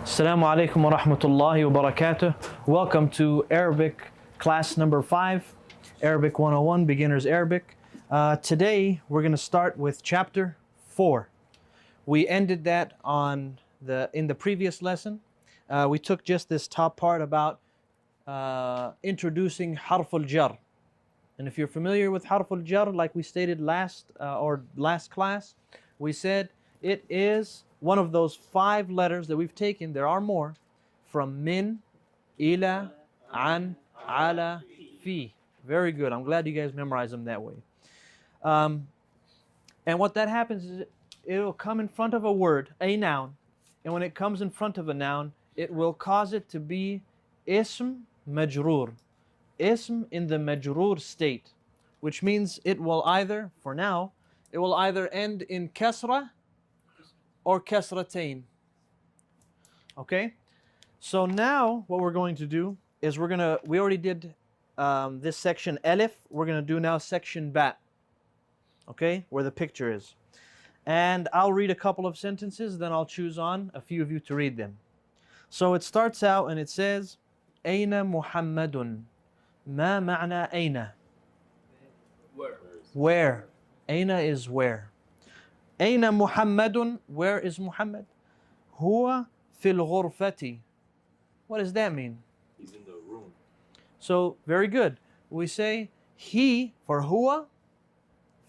Assalamu alaikum wa rahmatullahi wa barakatuh. Welcome to Arabic class number 5, Arabic 101, Beginner's Arabic. Today we're going to start with chapter 4. We ended that in the previous lesson. We took just this top part about introducing harf al-jar. And if you're familiar with harf al-jar, like we stated last class, we said it is one of those 5 letters that we've taken. There are more, from min, ila, an, ala, fi. Very good. I'm glad you guys memorize them that way. And what that happens is it'll come in front of a word, a noun. And when it comes in front of a noun, it will cause it to be ism majroor. Ism in the majroor state, which means it will either, for now, it will either end in kasra or kasratain. Okay? So now what we're going to do is we already did this section alif. We're going to do now section ba. Okay? Where the picture is. And I'll read a couple of sentences, then I'll choose on a few of you to read them. So it starts out and it says, Aina Muhammadun. Ma ma'na aina? Where? Aina is where. Aina Muhammadun, where is Muhammad? Huwa fil ghurfati. What does that mean? He's in the room. So, very good. We say he for huwa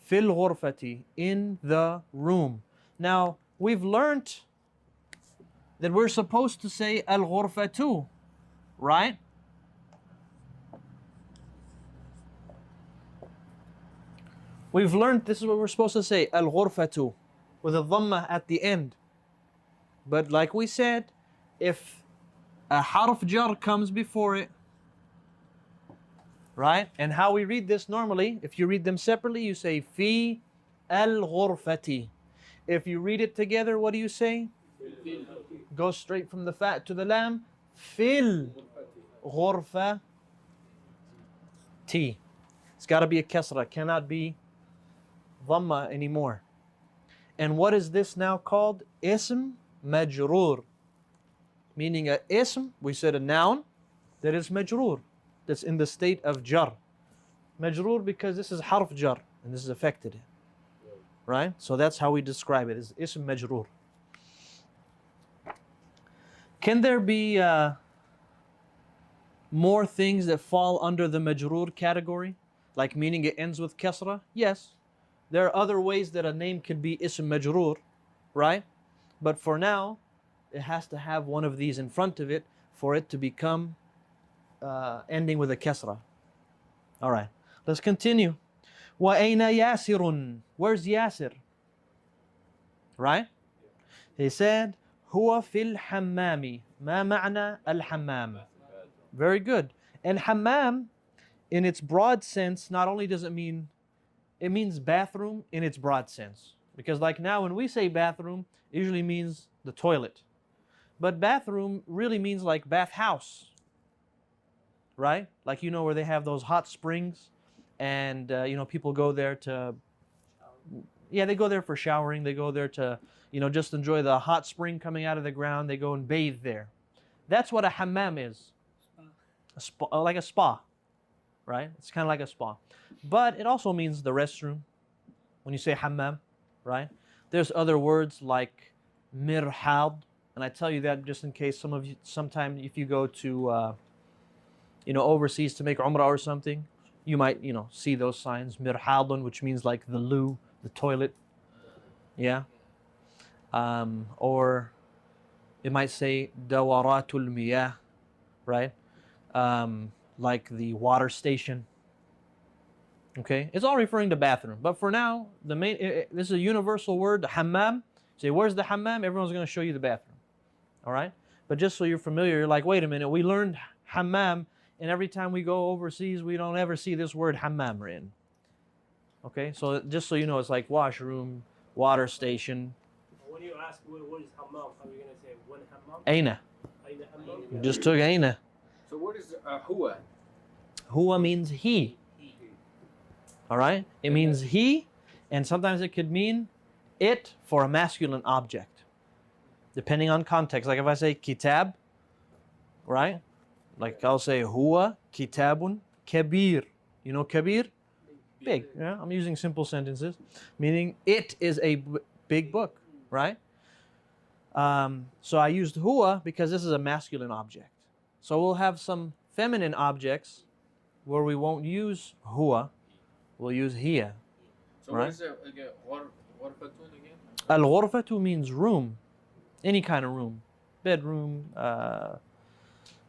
fil ghurfati, in the room. Now, we've learnt that we're supposed to say al ghurfatu, right? We've learned this is what we're supposed to say, al-ghurfatu, with a dhamma at the end. But like we said, if a harf jar comes before it, right? And how we read this normally, if you read them separately, you say fi al-ghurfati. If you read it together, what do you say? Go straight from the fa to the lam. Fil ghurfati. It's got to be a kasra, cannot be dhamma anymore. And what is this now called? Ism majroor. Meaning a ism, we said a noun, that is majroor, that's in the state of jar. Majroor because this is harf jar, and this is affected. Right? So that's how we describe it, is ism majroor. Can there be more things that fall under the majroor category? Like meaning it ends with kasra? Yes. There are other ways that a name can be ism majroor, right? But for now, it has to have one of these in front of it for it to become ending with a kasra. All right, let's continue. وَأَيْنَ يَاسِرٌ. Where's Yasir? Right? He said, هُوَ فِي الْحَمَّامِ. مَا مَعْنَى الْحَمَّامِ. Very good. And hammam, in its broad sense, not only does it means bathroom in its broad sense. Because like now when we say bathroom, it usually means the toilet. But bathroom really means like bathhouse. Right? Like you know where they have those hot springs and people go there to, they go there for showering. They go there to, just enjoy the hot spring coming out of the ground. They go and bathe there. That's what a hammam is. A spa, like a spa. Right? It's kind of like a spa. But it also means the restroom when you say hammam, right? There's other words like mirhad, and I tell you that just in case sometime if you go to, overseas to make umrah or something, you might, see those signs, mirhadun, which means like the loo, the toilet, yeah? Or it might say dawaratul miyah, right? Like the water station. Okay, it's all referring to bathroom. But for now, this is a universal word, hammam. Say, where's the hammam? Everyone's going to show you the bathroom. All right? But just so you're familiar, you're like, wait a minute, we learned hammam, and every time we go overseas, we don't ever see this word hammam written. Okay, so just so you know, it's like washroom, water station. When you ask what is hammam, how are you going to say one hammam? Aina. Aina hammam? You just took aina. So what is huwa? Huwa means he. All right? It means he, and sometimes it could mean it for a masculine object. depending on context. Like if I say kitab, right? Like I'll say huwa kitabun kabir. You know kabir? Big. Yeah, I'm using simple sentences, meaning it is a big book, right? So I used huwa because this is a masculine object. So we'll have some feminine objects where we won't use huwa, we'll use hiya. So Right. what is the again? Ghurfatun again? Al-ghurfatu means room, any kind of room, bedroom,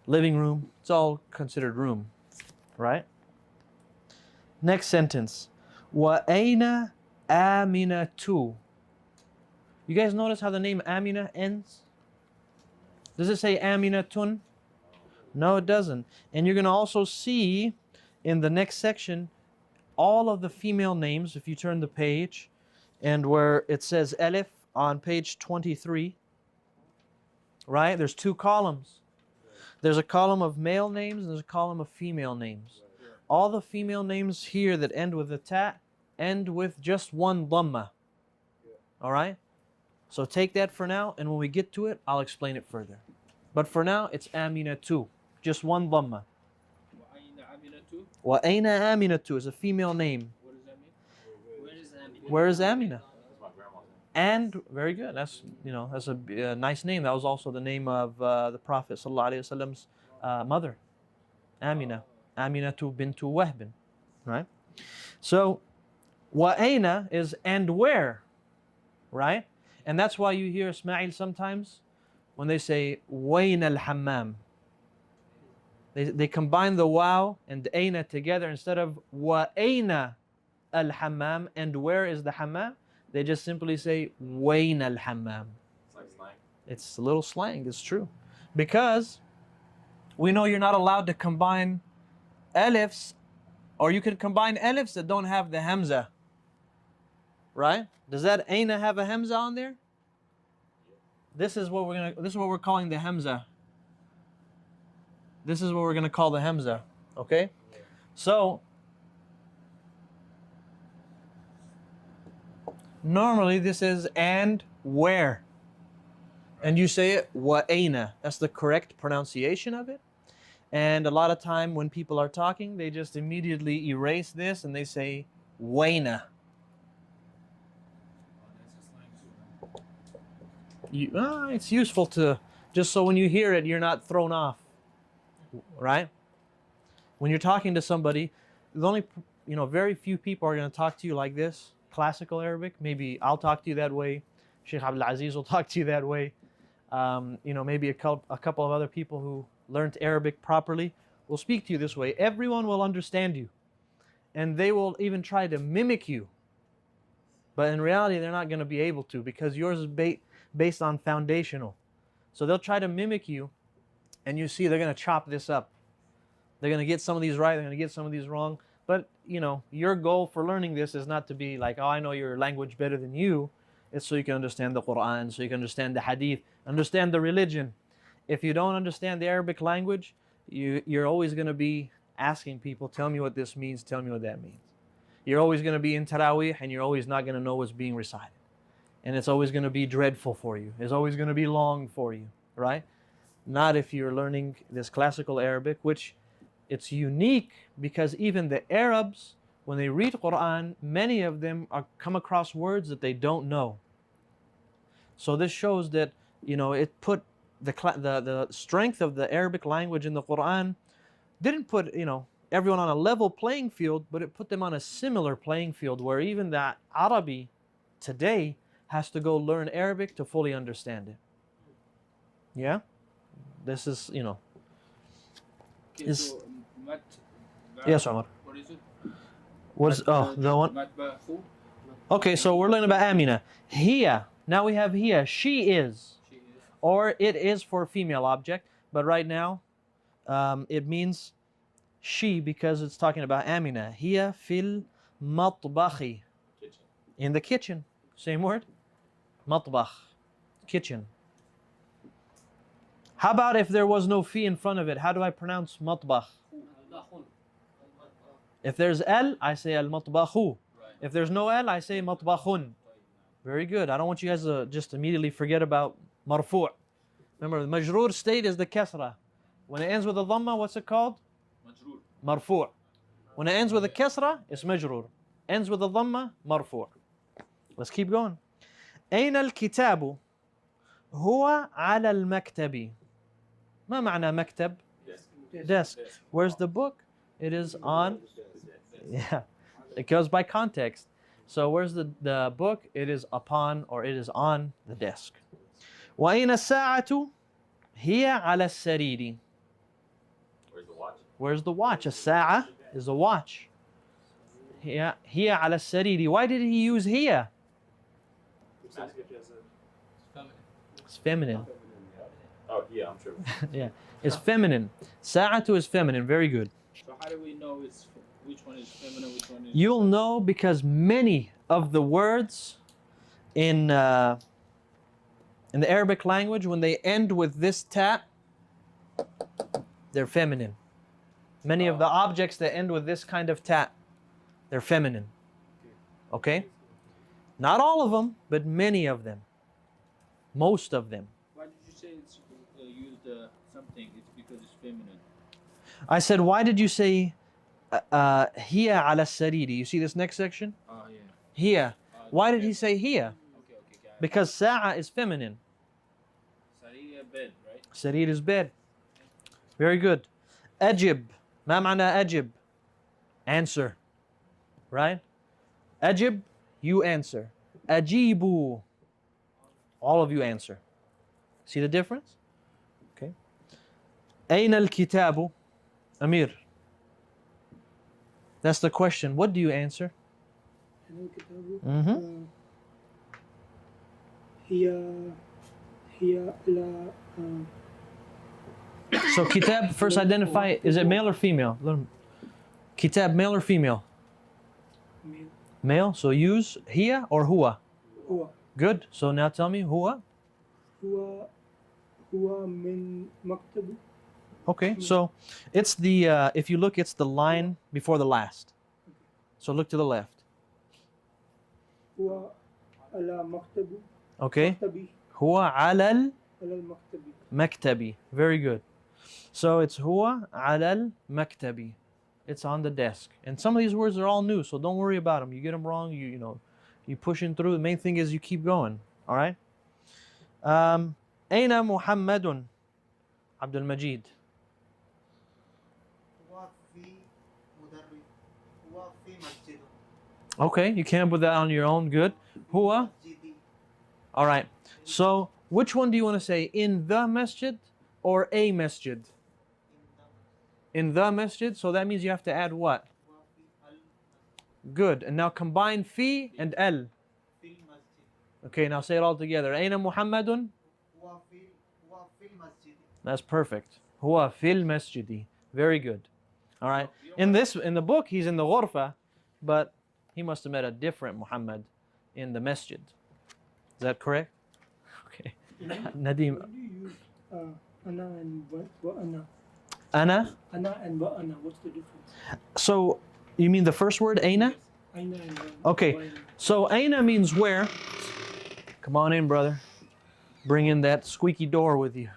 living room. It's all considered room, right? Next sentence. وَأَيْنَ آمِنَةُ. You guys notice how the name Amina ends? Does it say Aminatun? No, it doesn't. And you're going to also see in the next section all of the female names, if you turn the page, and where it says Alif on page 23, right? There's two columns. There's a column of male names and there's a column of female names. All the female names here that end with a ta end with just one dhamma. All right? So take that for now, and when we get to it, I'll explain it further. But for now, it's Aminatu, just one dhamma. Wa aina aminatu? وَأَيْنَ آمِنَةُ is a female name. What does that mean? Where is Amina? Where is Amina? That's my grandma's And name. very good. That's that's a nice name. That was also the name of the Prophet ﷺ's mother, Amina, Aminatu bintu Wahbin, right? So, wa'ayna is and where, right? And that's why you hear Ismail sometimes when they say wayn al-hammam. They combine the waw and ayna together instead of wa'ayna al-hammam and where is the hammam? They just simply say wayn al-hammam. It's like slang. It's a little slang, it's true. Because we know you're not allowed to combine alifs, or you can combine alifs that don't have the hamza. Right? Does that aina have a hamza on there? This is what we're calling the hamza. This is what we're gonna call the hamza. Okay? So normally this is and where. And you say it wa'ayna. That's the correct pronunciation of it. And a lot of time when people are talking, they just immediately erase this and they say wayna. It's useful to, just so when you hear it, you're not thrown off, right? When you're talking to somebody, the only, very few people are going to talk to you like this, classical Arabic. Maybe I'll talk to you that way. Sheikh Abdul Aziz will talk to you that way. Maybe a couple of other people who learned Arabic properly will speak to you this way. Everyone will understand you, and they will even try to mimic you. But in reality, they're not going to be able to, because yours is based on foundational. So they'll try to mimic you, and you see they're going to chop this up. They're going to get some of these right, they're going to get some of these wrong. But, your goal for learning this is not to be like, oh, I know your language better than you. It's so you can understand the Quran, so you can understand the hadith, understand the religion. If you don't understand the Arabic language, you're always going to be asking people, tell me what this means, tell me what that means. You're always going to be in Taraweeh, and you're always not going to know what's being recited. And it's always going to be dreadful for you. It's always going to be long for you, right? Not if you're learning this classical Arabic, which it's unique because even the Arabs, when they read Quran, many of them come across words that they don't know. So this shows that, it put the strength of the Arabic language in the Quran, didn't put, everyone on a level playing field, but it put them on a similar playing field where even the Arabi today has to go learn Arabic to fully understand it. Yeah? This is, Okay, Is- so Yes, Omar. What is it? What's, the one? Matba'u? Okay, so we're learning about Amina. Hiya. Now we have hiya. She is. She is. Or it is for a female object. But right now, it means she because it's talking about Amina. Hiya fil matbakhi. Kitchen. In the kitchen. Same word. Matbakh. Kitchen. How about if there was no fi in front of it? How do I pronounce matbakh? If there's L, I say al-matbakhu. Right. If there's no L, I say matbakhun. Very good. I don't want you guys to just immediately forget about Marfu'. Remember, the majroor state is the kasra. When it ends with a dhamma, what's it called? مجرور. Marfu'. When it ends with a kasra, it's majroor. Ends with a dhamma, marfu'. Let's keep going. أين الكتاب؟ هو على المكتب. ما معنى مكتب؟ Desk. Desk. Where's the book? It is on. Yeah, it goes by context. So where's the book? It is upon or it is on the desk. وأين الساعة؟ هي على السرير. Where's the watch? Where's the watch? الساعة is a watch. هي على السرير. Why did he use هي? It's feminine. Oh, yeah, I'm sure. Yeah, it's feminine. ساعة is feminine. Very good. So how do we know which one is feminine, which one is... You'll know because many of the words in the Arabic language, when they end with this ta, they're feminine. Many of the objects that end with this kind of ta, they're feminine. Okay? Not all of them, but many of them. Most of them. Why did you say it's used something? It's because it's feminine. I said, why did you say هي على السرير? You see this next section? Oh, yeah. Here. Why did he say here? Okay, got it. Because sa'a is feminine. Sariya bed, right? Sarir is bed. Very good. Ajib. ما معنى أجب? Answer. Right? Ajib, you answer. Ajibu. All of you answer. See the difference? Okay. أين الكتاب? Amir. That's the question. What do you answer? Mm-hmm. So kitab, first identify, is it male or female? Kitab, male or female? Male. So use hiya or huwa? هو Good. So now tell me huwa. هو هو من مكتب. Okay. So it's the, if you look, it's the line before the last. So look to the left. هو على مكتب. Okay. مكتبي. Huwa alal على المكتب. maktabi. Very good. So it's huwa alal maktabi. It's on the desk. And some of these words are all new, so don't worry about them. You get them wrong, you know, you pushing through. The main thing is you keep going. All right. أين محمد؟ عبد المجيد. Okay, you can put that on your own. Good. Huwa. All right. So which one do you want to say? In the masjid or a masjid? In the masjid. So that means you have to add what? Good. And now combine fi and al. Okay, now say it all together. أين محمد? That's perfect. Huwa fil masjidi. Very good. All right. In the book, he's in the ghurfa, but he must have met a different Muhammad in the masjid. Is that correct? Okay. Nadim. When do you use أنا and وأنا? Ana. أنا and وأنا. What's the difference? So you mean the first word, aina? أين and وأنا. Okay. So aina means where. Come on in, brother. Bring in that squeaky door with you.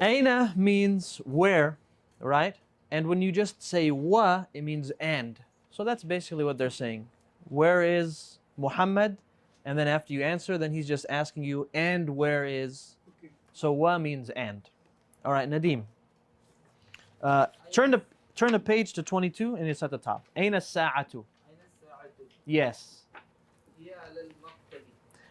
Aina means where, right? And when you just say wa, it means and. So that's basically what they're saying. Where is Muhammad? And then after you answer, then he's just asking you, and where is? Okay. So wa means and. All right, Nadim. Turn the page to 22, and it's at the top. Aina sa'atu. Yes.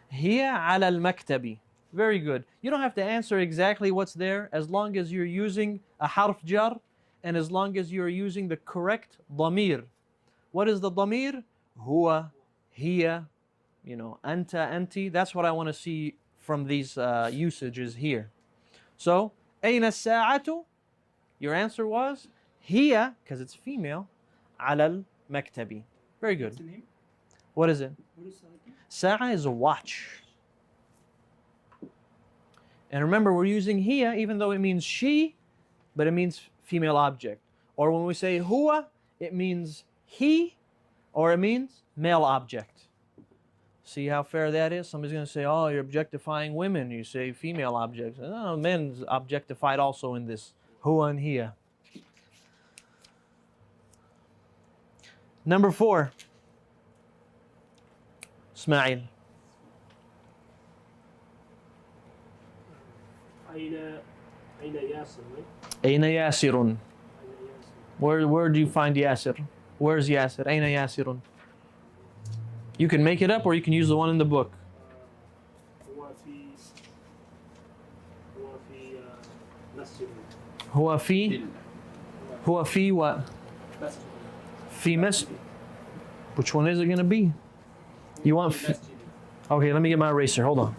Hiya ala al-maktabi. Very good. You don't have to answer exactly what's there as long as you're using a harf jar and as long as you're using the correct dhamir. What is the dhamir? Huwa, hiya, you know, anta, anti. That's what I want to see from these usages here. So, أين الساعة? Your answer was hiya, because it's female, ala al-maktabi. Very good. What's the name? What is it? What is Sa'a? Sa'a is a watch. And remember, we're using hiya even though it means she, but it means female object. Or when we say huwa, it means he, or it means male object. See how fair that is? Somebody's going to say, oh, you're objectifying women. You say female objects. No, men's objectified also in this. Huwa and hiya. Number 4. Ismail. أين ياسر right? Aina Yasirun. أين ياسر Where do you find Yasir? Where's Yasir? Aina Yasirun. You can make it up or you can use the one in the book. هو في مسجد هو في هو في what? مسجد في مسجد. Which one is it going to be? You want fi- Okay, let me get my eraser. Hold on.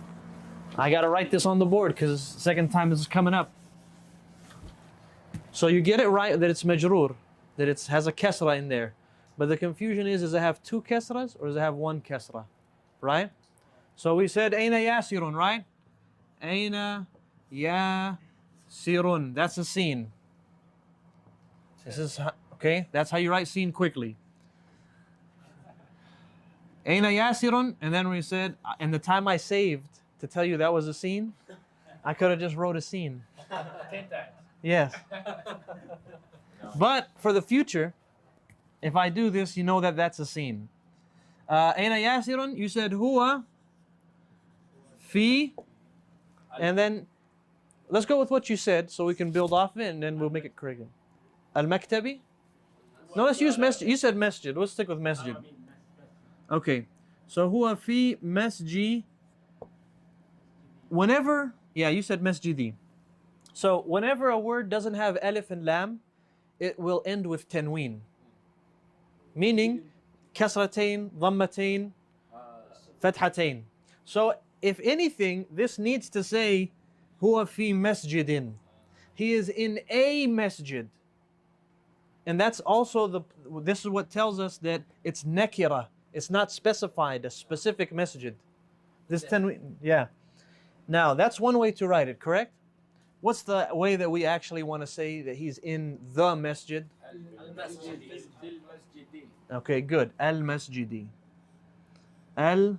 I got to write this on the board because second time this is coming up. So you get it right that it's majroor, that it has a kasra in there. But the confusion is, does it have 2 kasras or does it have 1 kasra? Right? So we said, Aina Yasirun, right? Aina Yasirun. That's a scene. This is, okay, that's how you write scene quickly. Aina Yasirun, and then we said, and the time I saved to tell you that was a scene, I could have just wrote a scene. 10 times. Yes. But for the future, if I do this, you know that that's a scene. Aina Yasirun, you said huwa fi, and then let's go with what you said so we can build off it and then we'll make it correct. Al-Maktabi? No, let's use masjid. You said masjid. Let's stick with masjid. Okay. So huwa fi masjid. Whenever, yeah, you said masjidi. So whenever a word doesn't have alif and lam, it will end with tanween. Meaning kasratain, dhammatain, fathatain. So if anything, this needs to say huwa fi masjidin. He is in a masjid. And that's also this is what tells us that it's nakira. It's not specified, a specific masjid. This tanween, yeah. Now, that's one way to write it, correct? What's the way that we actually want to say that he's in the masjid? Okay, good. Al-Masjidi. Al-Masjidi.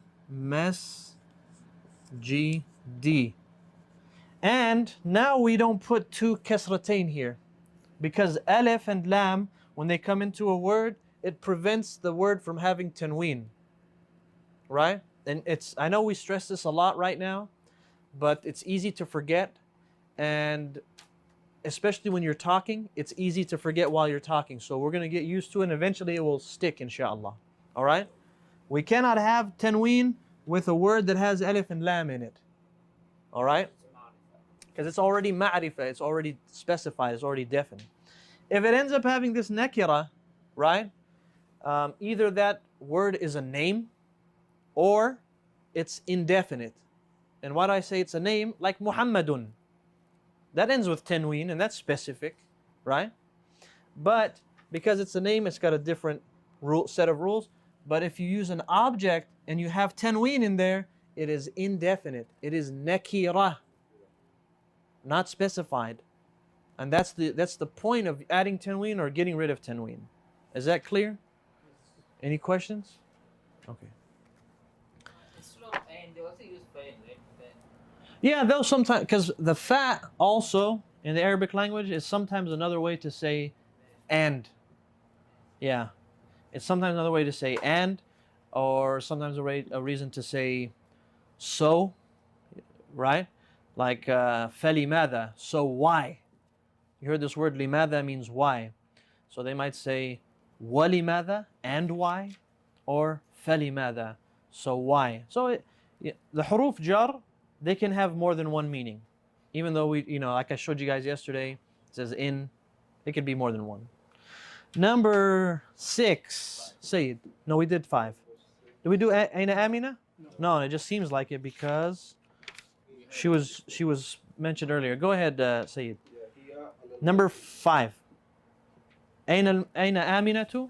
And now we don't put 2 kasratain here. Because alif and lam, when they come into a word, it prevents the word from having tanween. Right? And I know we stress this a lot right now, but it's easy to forget. And especially when you're talking, it's easy to forget while you're talking. So we're going to get used to it and eventually it will stick, inshallah. All right? We cannot have tanween with a word that has alif and lam in it. All right? Because it's already ma'rifah, it's already specified, it's already definite. If it ends up having this nakira, right? Either that word is a name or it's indefinite. And why do I say it's a name? Like Muhammadun. That ends with tanween and that's specific, right? But because it's a name, it's got a different set of rules. But if you use an object and you have tanween in there, it is indefinite. It is nakira, not specified. And that's the point of adding tanween or getting rid of tanween. Is that clear? Any questions? Okay. And they also use pen, right? Pen. Yeah, they'll sometimes, because the fa also in the Arabic language is sometimes another way to say and. Yeah. It's sometimes another way to say and, or sometimes a reason to say so, right? Like فَلِمَاذَا, so why? You heard this word limada means why. So they might say وَلِمَاذَا, and why, or فَلِمَاذَا, so why. So the huruf jar, they can have more than one meaning. Even though like I showed you guys yesterday, it says in, it could be more than one. Number 6, Sayyid. No, we did 5. Did we do Aina Amina? No, it just seems like it because she was mentioned earlier. Go ahead, Sayyid. Number 5. Aina Aminatu?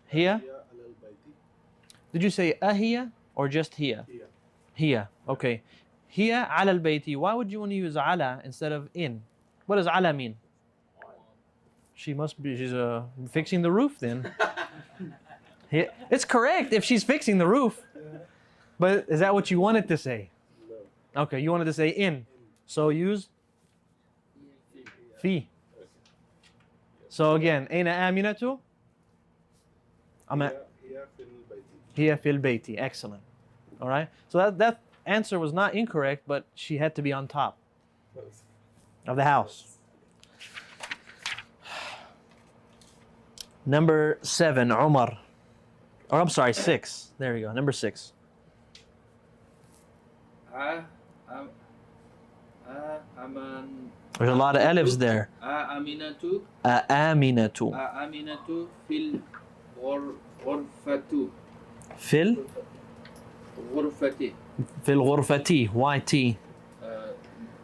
Hiya? Did you say ahiya or just hiya? Hiya. Okay. Hiya ala al-bayti. Why would you want to use ala instead of in? What does ala mean? She's fixing the roof then. It's correct if she's fixing the roof. But is that what you wanted to say? No. Okay, you wanted to say in. So use fi. So again, أين آمنة? هي في البيت. Excellent. All right. So that answer was not incorrect, but she had to be on top of the house. Number 7, Umar. Or I'm sorry, 6. There we go. Number 6. There's a lot of alifs there. Aminatu. Aminatu. Aminatu fil ghurfatu. Fil? Ghurfati. Fil ghurfati. Why T?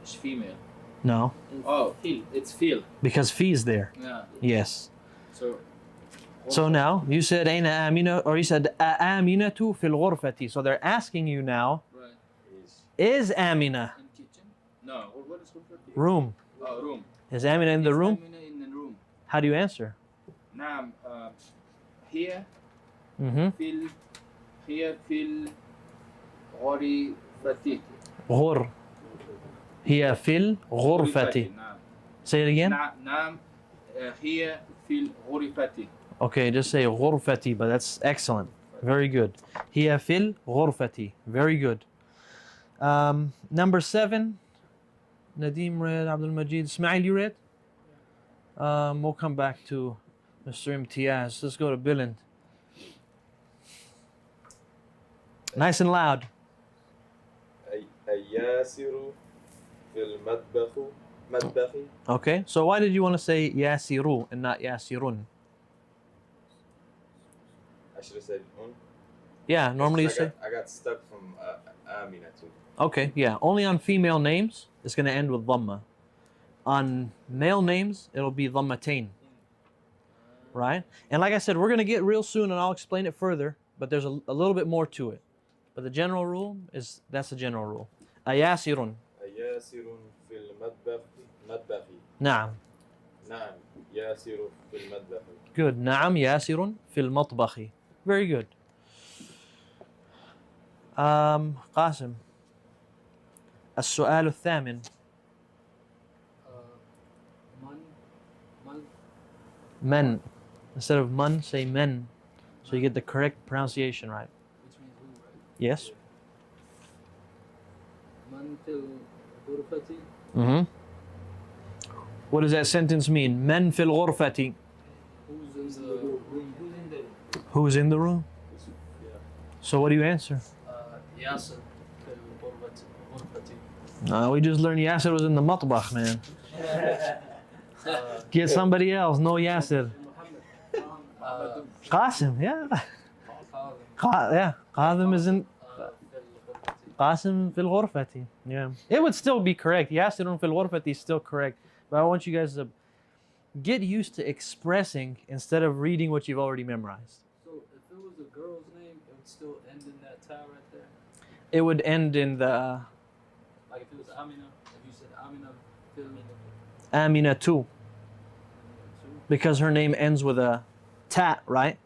It's female. No. Oh, fil. It's fil. Because fi is there. Yeah. Yes. So now, you said Aina Amina, or you said Aminatu fil ghurfati. So they're asking you now, right. is Amina In kitchen? No. What is ghurfati? room? Oh, room. Is Amina in the room? Amina in the room. How do you answer? Naam. Here. Mm-hmm. Here fil ghurfati. غر. هي في الغرفة. Say it again. نعم. Here fil ghurfati. Okay, just say غرفتي, but that's excellent. Very good. هي في الغرفة. Very good. Number 7. Nadim read, Abdul Majid. Ismail, you read? We'll come back to Mr. Imtiaz. Let's go to Billand. Nice and loud. الياسر في المطبخ مطبخي. Okay, so why did you want to say ياسرو and not ياسرون? I should have said un. Yeah, normally you say. I got stuck from Amina too. Okay, yeah. Only on female names, it's going to end with dhamma. On male names, it'll be dhammatain. Right? And like I said, we're going to get real soon and I'll explain it further, but there's a little bit more to it. But the general rule is, that's the general rule. أياسر. ياسر في المطبخ مطبخي. نعم. نعم ياسر في المطبخ. Good. نعم ياسر في المطبخ. Very good. قاسم. السؤال الثامن. من. Instead of man, say men. So you get the correct pronunciation right. Which means who, right? Yes. Man fil ghurfati. Mm-hmm. What does that sentence mean? Men fil ghurfati. Who's in the room? Who's in the room? Who's in the room? So what do you answer? Yasir fil ghurfati. We just learned Yasir was in the matbakh, man. Get somebody else. No Yasir. Qasim, yeah. Yeah. Qasim is in. Qasim fil ghurfati. Yeah. It would still be correct. Yasirun fil ghurfati is still correct. But I want you guys to get used to expressing instead of reading what you've already memorized. So if it was a girl's name, it would still end in that ta right there? It would end in the Like if it was Amina, if you said Amina fil Amina too. Because her name ends with a ta, right?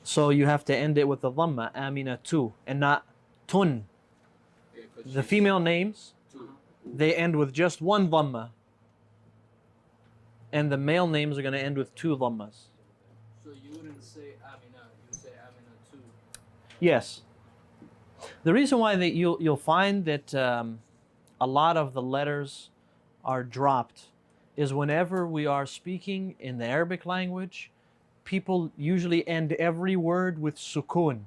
So you have to end it with the dhamma, Amina too, and not tun. The female names, they end with just one dhamma. And the male names are going to end with 2 dhammas. So you wouldn't say Amina, you would say Amina too. Yes. The reason why that you'll find that a lot of the letters are dropped is whenever we are speaking in the Arabic language, people usually end every word with sukun,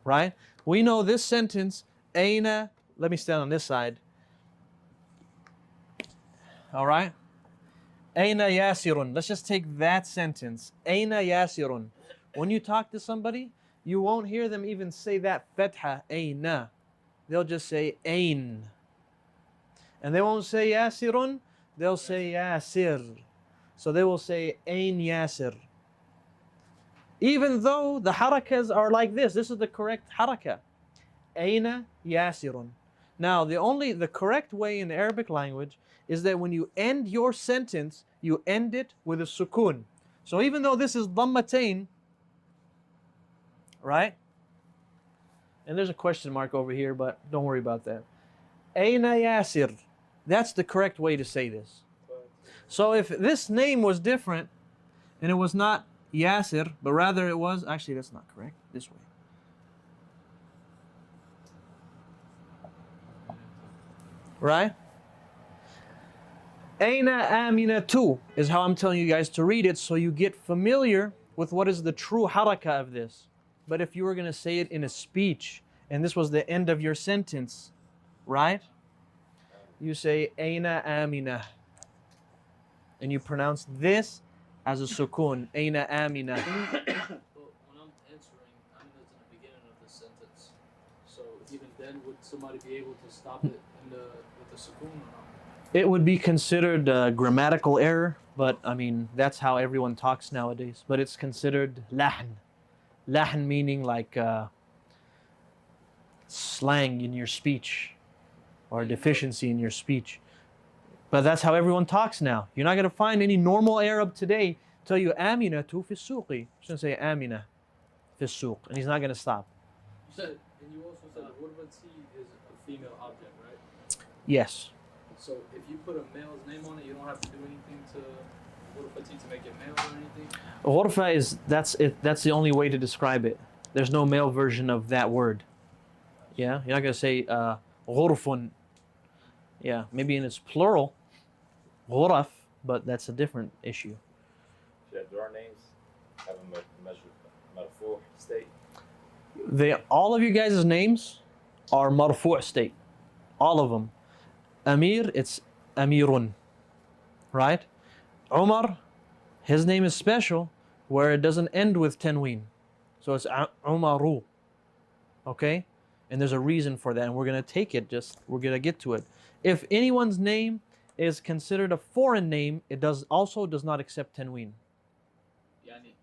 right? We know this sentence, Aina, let me stand on this side. All right? Aina yasirun. Let's just take that sentence. Aina yasirun. When you talk to somebody, you won't hear them even say that fatha, aina. They'll just say ain. And they won't say yasirun, they'll say yasir. So they will say ain yasir. Even though the harakas are like this is the correct haraka. Aina yasirun. Now, the correct way in the Arabic language is that when you end your sentence, you end it with a sukun. So even though this is dhammatain, right? And there's a question mark over here, but don't worry about that. Aina Yasir. That's the correct way to say this. So if this name was different, and it was not Yasir, but rather it was, actually that's not correct, this way. Right? Aina Aminatu is how I'm telling you guys to read it, so you get familiar with what is the true harakah of this. But if you were going to say it in a speech, and this was the end of your sentence, right? You say Aina Amina. And you pronounce this as a sukun. Aina Amina. Well, when I'm answering, Amina's in the beginning of the sentence. So even then, would somebody be able to stop it with the sukun or not? It would be considered a grammatical error, but I mean, that's how everyone talks nowadays. But it's considered lahn. Lahn meaning like slang in your speech or deficiency in your speech. But that's how everyone talks now. You're not going to find any normal Arab today tell you Amina tu fi suqi. He's going to say Amina fi suq, and he's not going to stop. You said, and you also said Ghurfati is a female object, right? Yes. So if you put a male's name on it, you don't have to do anything to Ghurfati to make it male or anything? Ghurfa is, that's it. That's the only way to describe it. There's no male version of that word. Yeah? You're not going to say ghurfun. Yeah, maybe in its plural, ghuraf, but that's a different issue. Yeah, do our names have a marfu state? All of you guys' names are marfu' state. All of them. Amir, it's Amirun. Right? Umar, his name is special where it doesn't end with tanween. So it's Umaru. Okay? And there's a reason for that, and we're going to take it, we're going to get to it. If anyone's name is considered a foreign name, it also does not accept tanween. Yani.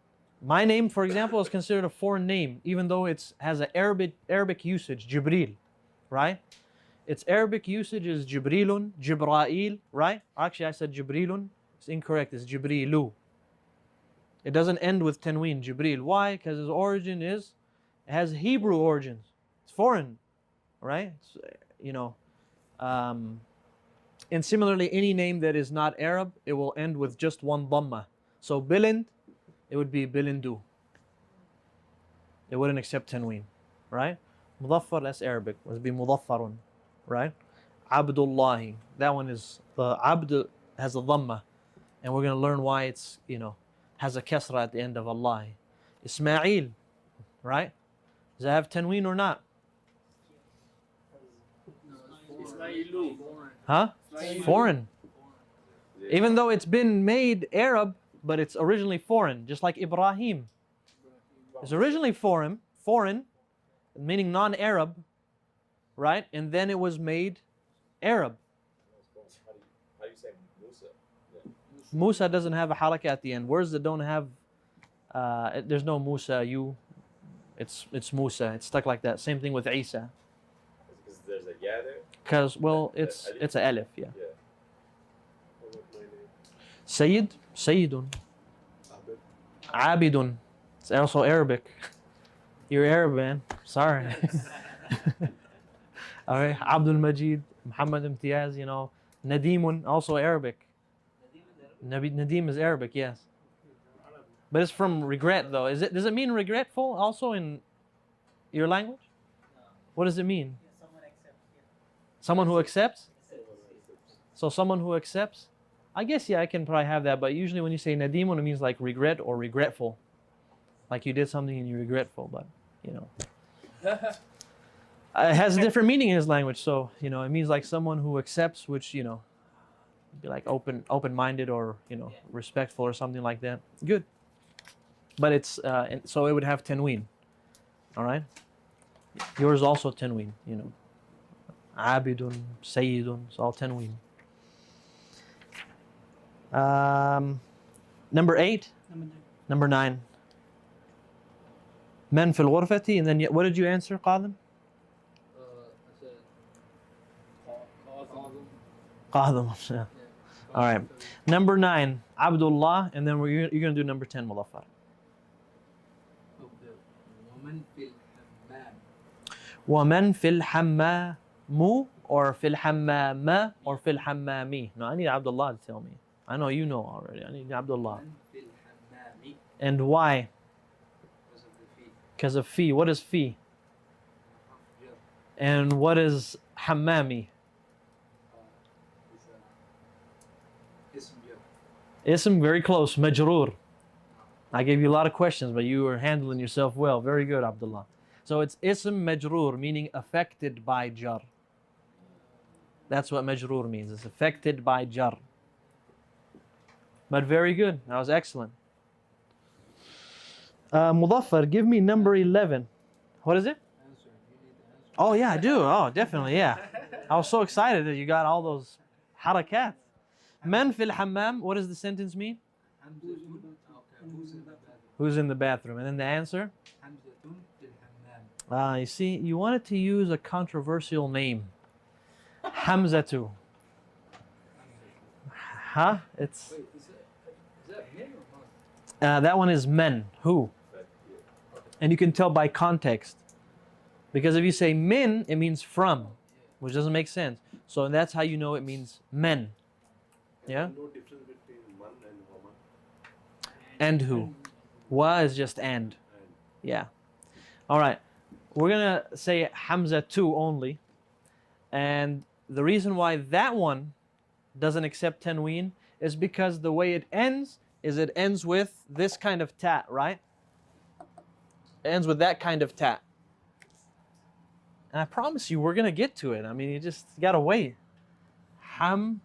My name, for example, is considered a foreign name, even though it has an Arabic usage, Jibreel, right? Its Arabic usage is Jibreelun, Jibrail, right? Actually, I said Jibreelun. It's incorrect. It's Jibrilu. It doesn't end with tanween, Jibreel. Why? Because its origin has Hebrew origins. It's foreign, right? It's, and similarly, any name that is not Arab, it will end with just one dhamma. So Bilind, it would be Bilindu. It wouldn't accept tanween, right? Mudaffar, that's Arabic. It would be Mudaffarun, right? Abdullahi, that one is, the Abd has a dhamma. And we're going to learn why it's, has a kasra at the end of Allah. Ismail, right? Does it have tanween or not? Ismailu. Huh? Foreign. Even though it's been made Arab, but it's originally foreign, just like Ibrahim. It's originally foreign, meaning non-Arab, right? And then it was made Arab. How do you say Musa? Musa doesn't have a halakha at the end. Words that don't have, there's no Musa, it's Musa. It's stuck like that. Same thing with Isa. Because there's a ya there? Because, well, it's a alif, yeah. Yeah. Sayyid, Sayyidun. Abidun. It's also Arabic. You're Arab, man. Sorry. All right. Abdul Majid, Muhammad Imtiaz, Nadimun, also Arabic. Nadim is Arabic, yes. But it's from regret, though. Does it mean regretful also in your language? What does it mean? Someone who accepts? So someone who accepts? I guess, yeah, I can probably have that. But usually when you say Nadimun, it means like regret or regretful. Like you did something and you're regretful, but, it has a different meaning in his language. So, it means like someone who accepts, which, be like open-minded or, respectful or something like that. Good. But it's, so it would have tanween. All right? Yours also tanween, Abidun, Sayyidun, it's all tanween. Number 8? Number 9. Men fil ghurfati, and then what did you answer, Qadim? I said Qadim. Yeah. All right. Number 9, Abdullah, and then you're going to do number 10, Mudaffar. وَمَنْ فِي الْحَمَّامُ or فِي الْحَمَّامَ or فِي الْحَمَّامِ. No, I need Abdullah to tell me. I know you know already. I need Abdullah. And why? Because of fi. What is fi? And what is hammami? Ism, very close. Majroor. I gave you a lot of questions, but you were handling yourself well. Very good, Abdullah. So it's ism majroor, meaning affected by jar. That's what majroor means. It's affected by jar. But very good. That was excellent. Mudaffar, give me number 11. What is it? Oh yeah, I do. Oh, definitely, yeah. I was so excited that you got all those harakat. Man fil hammam, what does the sentence mean? Who's in the bathroom? And then the answer? You see, you wanted to use a controversial name. Hamzatu. Huh? It's... Wait, is that men or not? That one is men. Who? And you can tell by context. Because if you say min, it means from, which doesn't make sense. So that's how you know it means men. Yeah? No difference between man and woman. And who? Wa is just and. Yeah. All right. We're going to say Hamza 2 only. And the reason why that one doesn't accept tanween is because the way it ends is it ends with this kind of tat, right? It ends with that kind of tat. And I promise you, we're going to get to it. I mean, you just got to wait. Hamza.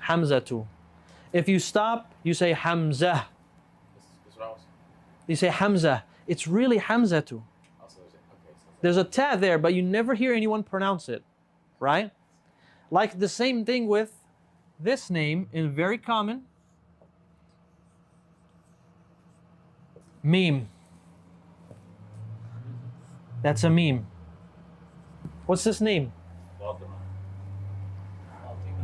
Hamzatu. If you stop, you say Hamza. You say Hamza. It's really Hamzatu. There's a ta there, but you never hear anyone pronounce it, right? Like the same thing with this name, in very common. Meme. That's a meme. What's this name?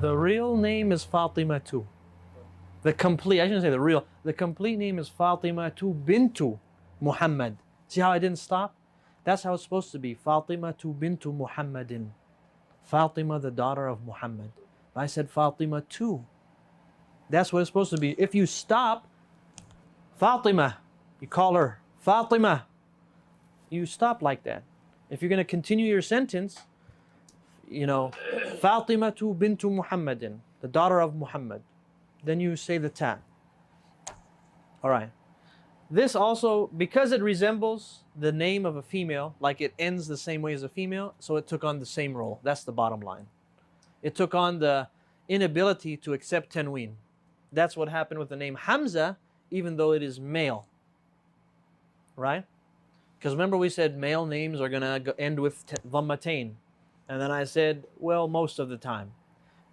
The real name is Fatima too. The complete, I shouldn't say the real, the complete name is Fatima tu bintu Muhammad. See how I didn't stop? That's how it's supposed to be. Fatima tu bintu Muhammadin. Fatima, the daughter of Muhammad. I said Fatima too. That's what it's supposed to be. If you stop, Fatima, you call her Fatima. You stop like that. If you're going to continue your sentence, you know, Fatima tu bintu Muhammadin, the daughter of Muhammad. Then you say the ta. All right. This also, because it resembles the name of a female, like it ends the same way as a female, so it took on the same role. That's the bottom line. It took on the inability to accept tanween. That's what happened with the name Hamza, even though it is male. Right? Because remember we said male names are going to end with dhammatain. And then I said, well, most of the time.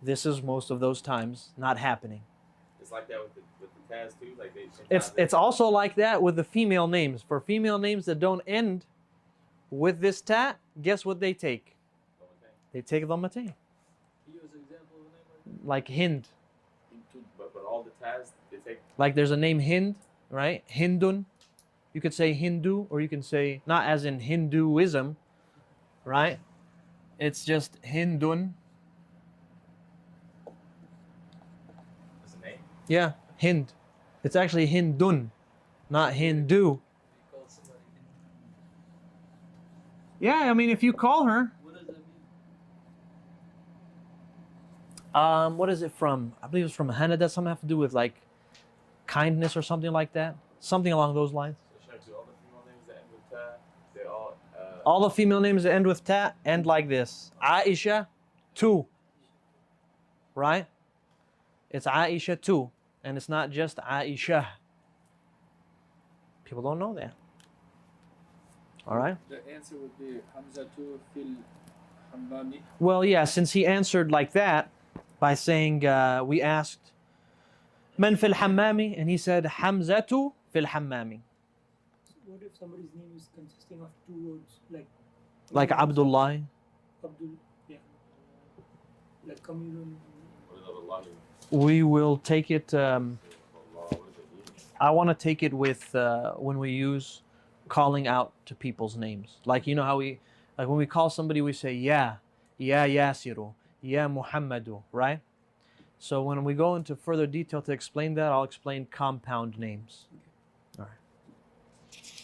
This is most of those times not happening. It's like that with the Taz too. Like It's also like that with the female names. For female names that don't end with this ta, guess what they take? They take dhammatain. Can you use an example of a name Like Hind. But all the Taz, they take. Like there's a name Hind, right? Hindun. You could say Hindu, or you can say, not as in Hinduism, right? It's just Hindun. That's a name? Yeah, Hind. It's actually Hindun, not Hindu. Yeah, I mean, if you call her, What does that mean? what is it from? I believe it's from Hanada. Something have to do with like kindness or something like that. Something along those lines. So should I do all the female names that end with Ta? They all. All the female names that end with ta end like this. Aisha, 2. Right? It's Aisha 2. And it's not just Aisha. People don't know that. All right? The answer would be Hamzatu fil hammami. Well, yeah, since he answered like that by saying, we asked, Man fil hammami? And he said, Hamzatu fil hammami. What if somebody's name is consisting of 2 words, Like Abdullah. Abdul, yeah, like Kamilun? What is other lottery? We will take it. I want to take it with when we use calling out to people's names. Like, you know how we, like when we call somebody, we say, Ya Yasiru, Ya Muhammadu, right? So when we go into further detail to explain that, I'll explain compound names. All right.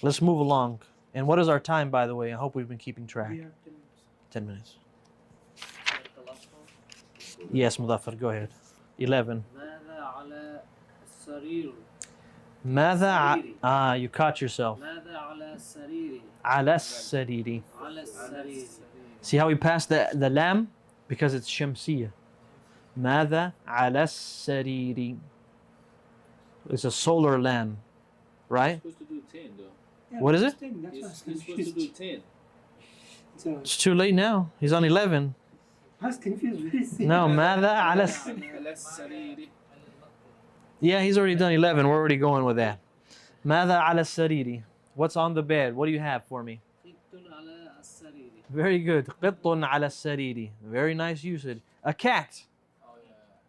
Let's move along. And what is our time, by the way? I hope we've been keeping track. We have 10 minutes. 10 minutes. Yes, Mudaffar, go ahead. 11. ماذا you caught yourself. على السرير. See how we passed the lam? Because it's shamsiyah. ماذا على السرير. It's a solar lam, right? He's supposed to do 10 though. Yeah, What is it? 10, that's why I was He's supposed to confused. do 10. So, It's too late now. He's on 11. I was confused. What is it? No, ماذا على Yeah, he's already done 11. We're already going with that. ماذا على السرير. What's on the bed? What do you have for me? Very good. قط على السرير. Very nice usage. A cat.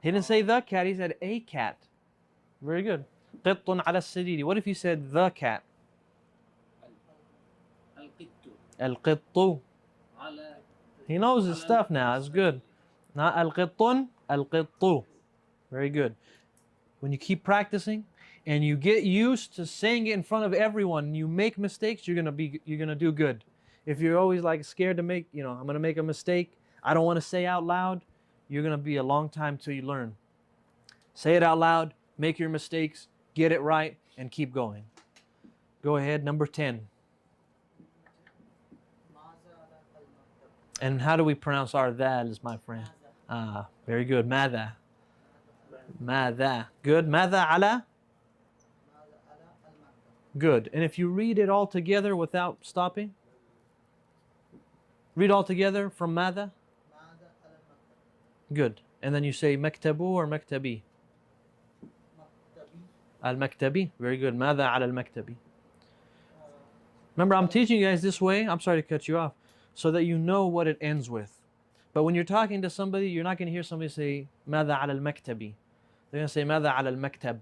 He didn't say the cat, he said a cat. Very good. قط على السرير. What if you said the cat? القط. He knows his stuff now. It's good. Not القط. القط. Very good. When you keep practicing and you get used to saying it in front of everyone, you make mistakes, you're gonna do good. If you're always like scared to make, I'm gonna make a mistake, I don't want to say out loud, you're gonna be a long time till you learn. Say it out loud, make your mistakes, get it right, and keep going. Go ahead, number 10. And how do we pronounce our thals, my friend? Very good. ماذا. ماذا. Good. ماذا على. Good. And if you read it all together without stopping, read all together from ماذا. Good. And then you say مكتبو or مكتبي. المكتبي. Very good. ماذا على المكتبي. Remember, I'm teaching you guys this way. I'm sorry to cut you off. So that you know what it ends with. But when you're talking to somebody, you're not going to hear somebody say ماذا على المكتبي. They're going to say ماذا على المكتب.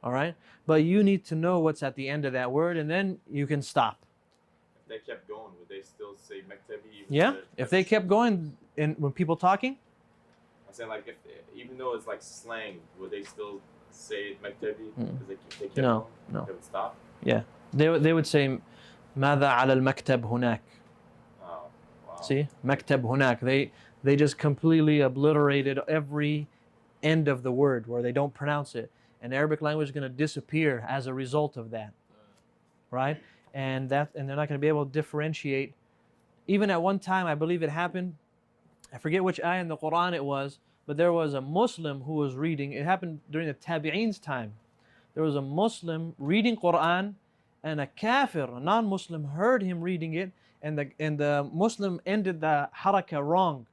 All right? But you need to know what's at the end of that word, and then you can stop. If they kept going, would they still say Mektebi? Yeah? If they kept going, and when people talking? I'm saying, like, even though it's like slang, would they still say Mektebi? Because they kept No, going? no. They would stop? Yeah. They would say ماذا على المكتب هناك. Oh, wow. See? مكتب هناك. They just completely obliterated every end of the word where they don't pronounce it. And Arabic language is going to disappear as a result of that. Right? And they're not going to be able to differentiate. Even at one time, I believe it happened, I forget which ayah in the Quran it was, but there was a Muslim who was reading, it happened during the Tabi'een's time. There was a Muslim reading Quran, and a kafir, a non-Muslim, heard him reading it, and the Muslim ended the haraka wrong.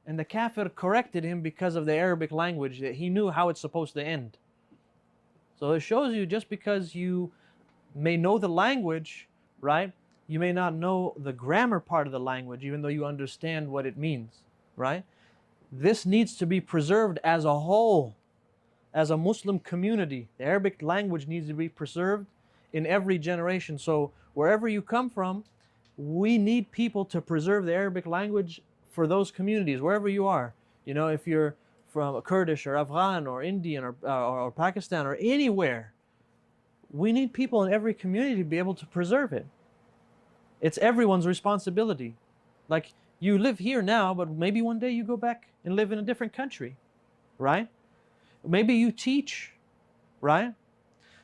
And the kafir corrected him because of the Arabic language, that he knew how it's supposed to end. So it shows you, just because you may know the language, right? You may not know the grammar part of the language, even though you understand what it means, right? This needs to be preserved as a whole, as a Muslim community. The Arabic language needs to be preserved in every generation. So wherever you come from, we need people to preserve the Arabic language for those communities, wherever you are. If you're from Kurdish or Afghan or Indian or Pakistan or anywhere, we need people in every community to be able to preserve it. It's everyone's responsibility. Like, you live here now, but maybe one day you go back and live in a different country, right? Maybe you teach, right?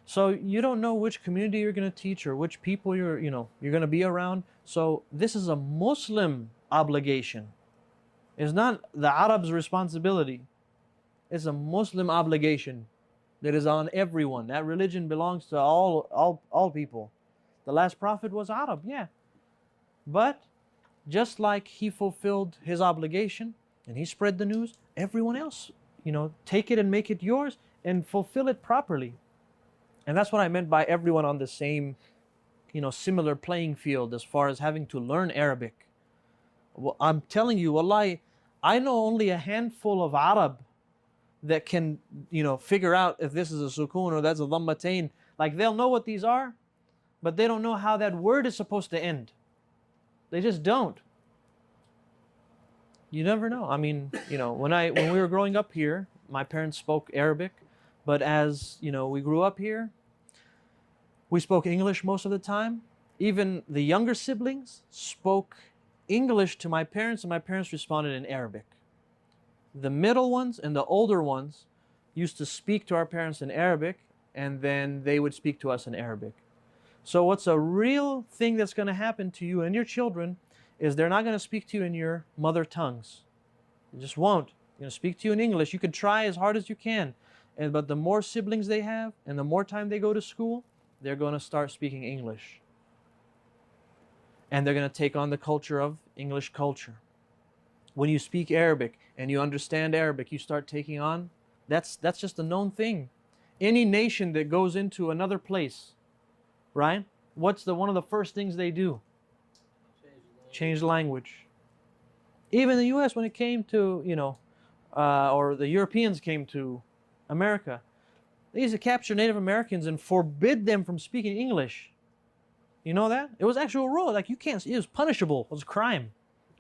So you don't know which community you're going to teach or which people you're going to be around. So this is a Muslim obligation. It's not the Arab's responsibility. It's a Muslim obligation that is on everyone. That religion belongs to all people. The last prophet was Arab, yeah. But just like he fulfilled his obligation and he spread the news, everyone else, take it and make it yours and fulfill it properly. And that's what I meant by everyone on the same, similar playing field as far as having to learn Arabic. Well, I'm telling you, wallahi, I know only a handful of Arab that can, figure out if this is a sukoon or that's a dhammatain. Like they'll know what these are, but they don't know how that word is supposed to end. They just don't. You never know. I mean, when we were growing up here, my parents spoke Arabic, but as, we grew up here, we spoke English most of the time. Even the younger siblings spoke English to my parents, and my parents responded in Arabic. The middle ones and the older ones used to speak to our parents in Arabic, and then they would speak to us in Arabic. So what's a real thing that's going to happen to you and your children is they're not going to speak to you in your mother tongues. They just won't. They're going to speak to you in English. You can try as hard as you can, but the more siblings they have and the more time they go to school, they're going to start speaking English. And they're going to take on the culture of English culture. When you speak Arabic and you understand Arabic, you start taking on, that's just a known thing. Any nation that goes into another place, right? What's one of the first things they do? Change language. Even the U.S., when it came to, or the Europeans came to America, they used to capture Native Americans and forbid them from speaking English. You know that? It was actual rule. Like it was punishable. It was a crime.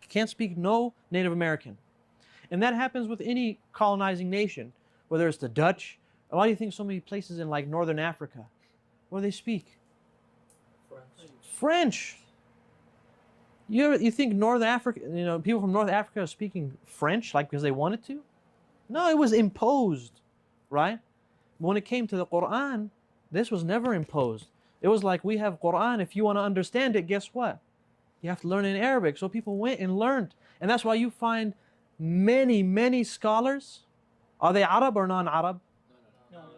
You can't speak no Native American. And that happens with any colonizing nation, whether it's the Dutch. Why do you think so many places in like Northern Africa, what do they speak? French. You think North Africa, people from North Africa are speaking French like because they wanted to? No, it was imposed, right? When it came to the Quran, this was never imposed. It was like we have Quran. If you want to understand it, guess what? You have to learn in Arabic. So people went and learned. And that's why you find many, many scholars. Are they Arab or non-Arab?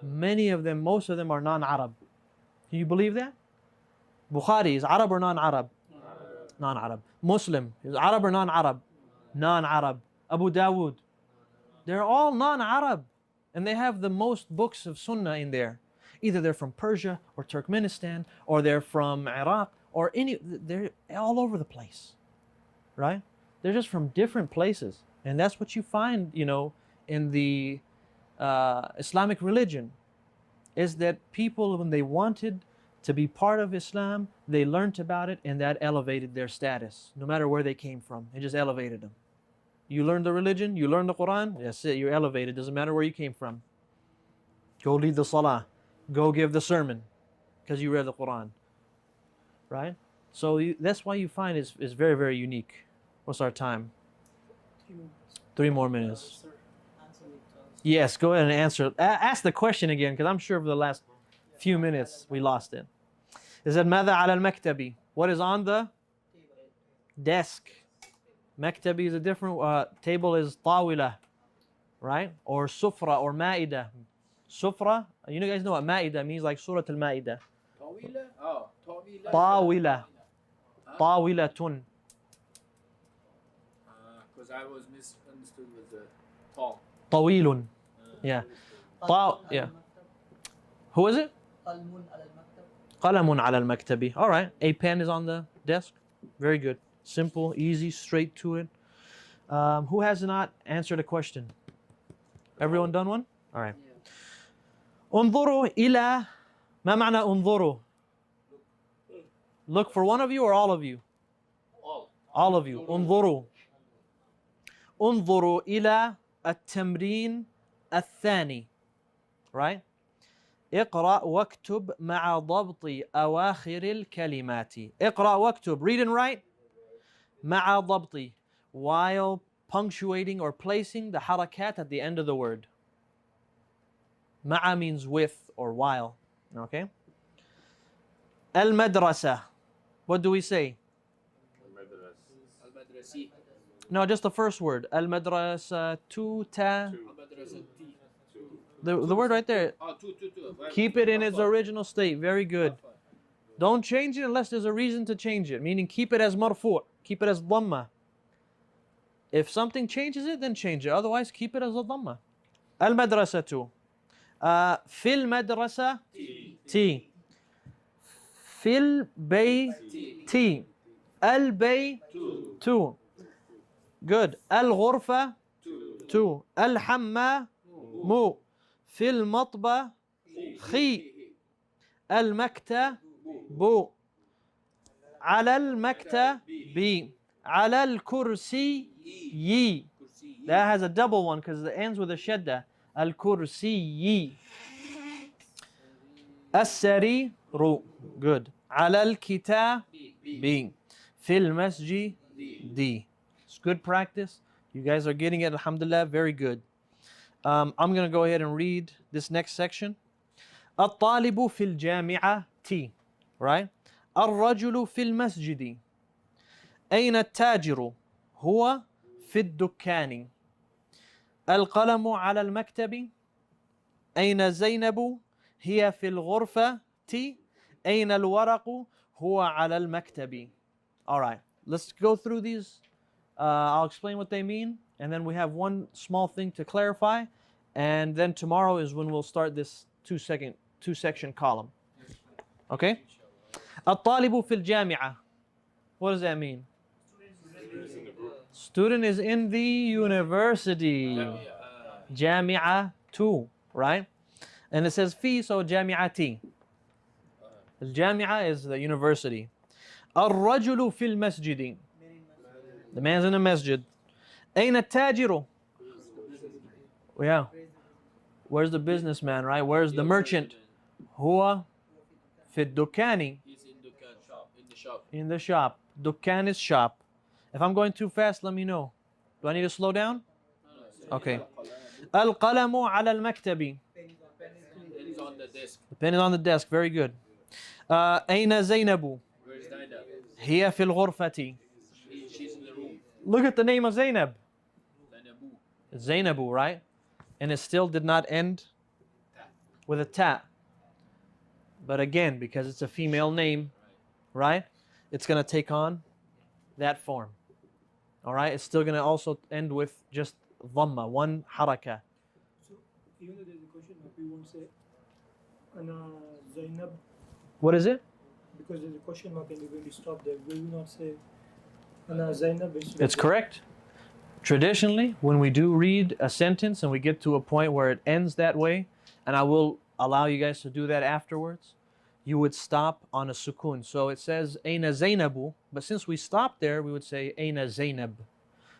Many of them, most of them are non-Arab. Can you believe that? Bukhari is Arab or non-Arab? Non-Arab. Muslim is Arab or non-Arab? Non-Arab. Abu Dawood. They're all non-Arab. And they have the most books of Sunnah in there. Either they're from Persia or Turkmenistan, or they're from Iraq, or they're all over the place, right? They're just from different places. And that's what you find, in the Islamic religion, is that people, when they wanted to be part of Islam, they learned about it, and that elevated their status, no matter where they came from. It just elevated them. You learn the religion, you learn the Quran, that's it, you're elevated. Doesn't matter where you came from. Go lead the salah. Go give the sermon because you read the Quran, right? So that's why you find it's very, very unique. What's our time? 3 more minutes. Yes, go ahead and answer. Ask the question again, because I'm sure for the last few minutes we lost it. It said, ماذا على المكتب? What is on the desk? Maktabi is a different, table is طاولة, right? Or sufra or ma'idah. Sufra, you guys know what ma'idah means, like Surah Al-Ma'idah. طاولة؟ Oh, طاولة. طاولة. طاولة. Because I was misunderstood with the tall. طويل. Yeah. Yeah. Who is it? قلم على المكتب. All right. A pen is on the desk. Very good. Simple, easy, straight to it. Who has not answered a question? Everyone done one? All right. انظروا إلى ما معنى انظروا? Look for one of you or all of you? All of you. انظروا. انظروا إلى التمرين الثاني. Right? اقرأ واكتب مع ضبط أواخر الكلمات. اقرأ واكتب. Read and write. مع ضبط. While punctuating or placing the harakat at the end of the word. مع means with or while. Okay? المدرسة. What do we say? المدرسي. No, just the first word. المدرسة تا. The word right there. Oh, two. Keep it in its original state. Very good. Don't change it unless there's a reason to change it. Meaning keep it as marfu'. Keep it as dhamma. If something changes it, then change it. Otherwise, keep it as a dhamma. المدرسة. في المدرسة تي. في البيت البيت. Good. الغرفة 2. الحمام مو في المطبخ المكتب على المكتب على الكرسي That has a double one because it ends with a shadda. الكرسي السرير Good. على الكتاب في المسجد It's good practice. You guys are getting it, alhamdulillah, very good. I'm going to go ahead and read this next section. الطالب في الجامعة right? الرجل في المسجد أين التاجر هو في الدكان القلم على المكتب أين زينب هي في الغرفة أين الورق هو على المكتب Alright, let's go through these. I'll explain what they mean, and then we have one small thing to clarify, and then tomorrow is when we'll start this two-section column. Okay? الطالب في الجامعة. What does that mean? Student is in the university. جامعة 2, right? And it says في, so جامعتي. الجامعة is the university. الرجل في المسجد. The man's in the masjid. أين التاجر? Yeah. Where's the businessman, right? Where's the merchant? هو في الدكان. He's in the shop. In the shop. دكان is shop. If I'm going too fast, let me know. Do I need to slow down? Okay. القلم على المكتب. He's on the desk. The pen is on the desk. Very good. أين زينب? Where's Zainab? هي في الغرفة. She's in the room. Look at the name of Zainab. Zainabu. It's Zainabu, right? And it still did not end with a ta. But again, because it's a female name, right? It's going to take on that form. All right? It's still going to also end with just dhamma, one haraka. So, even though there's a question mark, we won't say Ana Zainab. What is it? Because there's a question mark and we're going to stop there. Will we not say Ana Zainab? It's correct. Traditionally, when we do read a sentence and we get to a point where it ends that way, and I will allow you guys to do that afterwards, you would stop on a sukun. So it says Aina Zainabu, but since we stopped there, we would say Aina Zainab.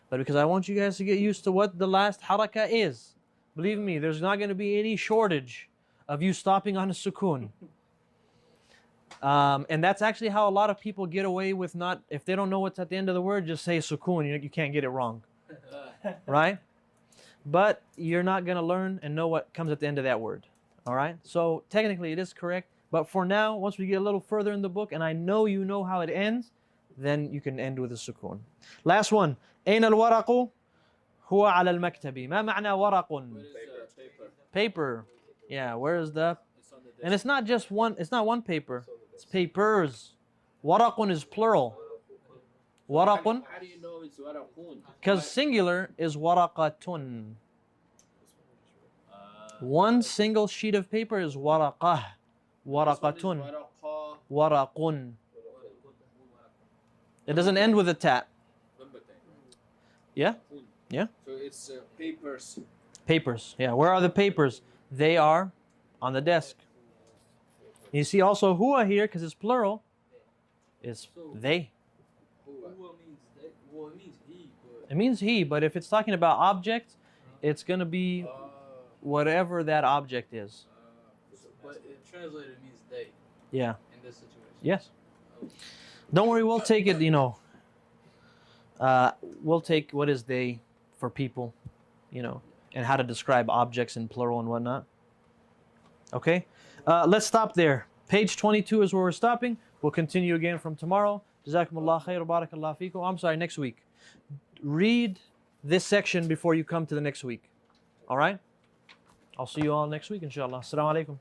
But because I want you guys to get used to what the last haraka is, believe me, there's not going to be any shortage of you stopping on a sukun. And that's actually how a lot of people get away with not, if they don't know what's at the end of the word, just say sukun. You can't get it wrong. Right? But you're not going to learn and know what comes at the end of that word. All right? So technically it is correct. But for now, once we get a little further in the book, and I know you know how it ends, then you can end with a sukun. Last one. أين الورق هو على المكتب. ما معنى ورق? Where is the paper? Paper. Yeah, where is the... It's on the desk. And it's not just one, it's not one paper. It's papers. Waraqun is plural. Waraqun, How do you know it's waraqun? because singular is waraqatun. One single sheet of paper is waraqah. Waraqatun. Waraqa. Waraqun. It doesn't end with a ta. Yeah? Yeah? So it's papers. Papers. Yeah, where are the papers? They are on the desk. You see also huwa here, because it's plural, is they. Huwa means they. Well, it means he. But It means he, but if it's talking about objects, it's going to be whatever that object is. but it translated means they Yeah. in this situation. Yes. Don't worry, we'll take it, we'll take what is they for people, and how to describe objects in plural and whatnot. Okay? Let's stop there. Page 22 is where we're stopping. We'll continue again from tomorrow. Jazakumullah khair, barakallah feekum. I'm sorry, next week. Read this section before you come to the next week. All right? I'll see you all next week, inshallah. Assalamu alaikum.